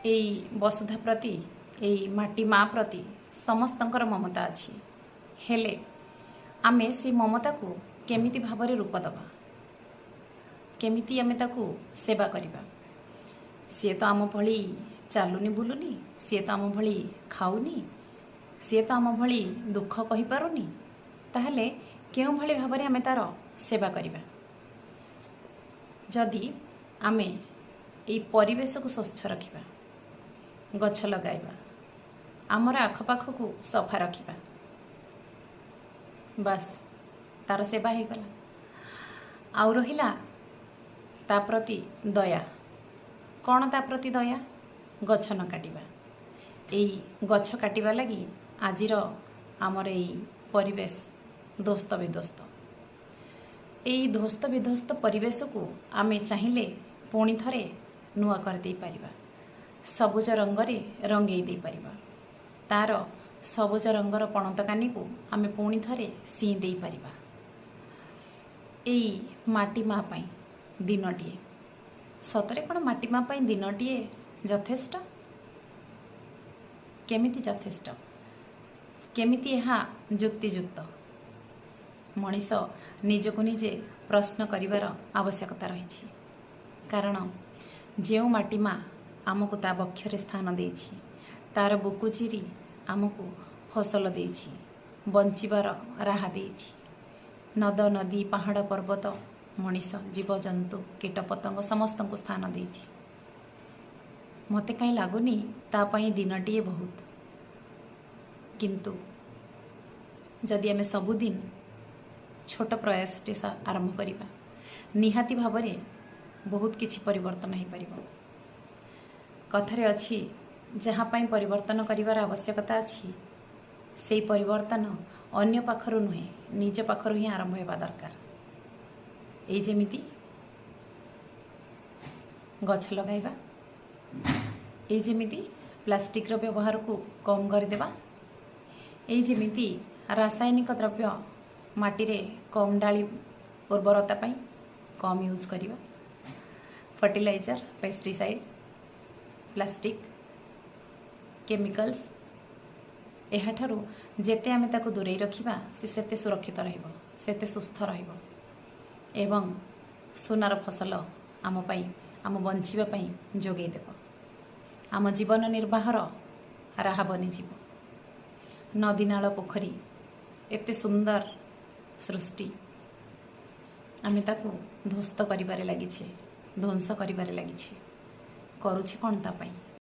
एई वसुधा प्रति एई माटी माँ प्रति समस्तंकर ममता अच्छी हेले आमे से ममता को केमिति भाବରେ रूप दबा केमिति आमे ताकू सेवा करिबा। सी तो आम भली चालुनी बुलुनी, सी तो आम भली खाऊनी, सी तो आम भली दुख कहि पारुनी, ताहले केउ भली भाବରେ आमे तार सेवा करिबा। जदि आमे एई परिवेश को स्वच्छ रखिबा, गछ लगाइबा, आमर आखपाख को सफा रखिबा, बस तार सेवा हो गला। आउ रहिला ता प्रति दया। कौन ता प्रति दया? गछ न काटिबा। एई गछ काटिबा लगी आजिर आमर एई परिवेश ध्वस्त विध्वस्त। एई ध्वस्त विध्वस्त परिवेश को आमे चाहिए पुणी थरे नुआ कर दे परिबा, सबुज रंगरे रंगई दे परिबा। तार सबुज रंगर पणतकानी को आमे पुणी थरे सी दे परिबा। एई माटी माँ पाई दिनटिए, सतरे कौन माटी माँ पाई दिनटिए यथेष्ट? केमिति यथेष्ट? केमिति यहाँ जुक्तियुक्त? मनीष निजको निजे प्रश्न करिवार आवश्यकता रही। कारण जो माटी माँ आमको ता बक्षरे स्थान देछि, तार बुकु चिरी आमको फसल देछि, बंचिबार राह देछि। नद नदी पहाड़ पर्वत मनीष जीवजंतु कीटपतंग समस्त को स्थान देछि। मते कहीं लगुनि तापाई दिनटिए बहुत, किंतु जदि आमे सबुदिन छोट प्रयासटे आरंभ करिबा, निहाती भावरे बहुत किछि परिवर्तन हो पारिबो। कथारे अछि जहाँ पाई परिवर्तन करिवार आवश्यकता अछि, से परिवर्तन अन्य पाखरु नुहे निज पाखरु ही आरंभ होगा दरकार। एई जेमिति गछ लगाइबा, एई जेमिति प्लास्टिक रो व्यवहार को कम कर देबा, एई जेमिति रासायनिक द्रव्य माटी रे कम डाली उर्वरता पाई कम यूज करिबा। फर्टिलाइजर, पेस्टिसाइड, प्लास्टिक, केमिकल्स एहाठारु जेते आमे ताको दूरे रखिबा से सेते सुरक्षित रहिबो, सेते सुस्थ रहिबो एवं सोनार फसल आम पाई आम बंचिबा पाई जोगै देबो। आम जीवन निर्वाहर राह बनी जीवो। नदी नाल पोखरी एते सुंदर सृष्टि आमे ताको ध्वस्त करिबारे लागिछे, ध्वंस करिबारे लागिछे। करूछि कोन ता पाई?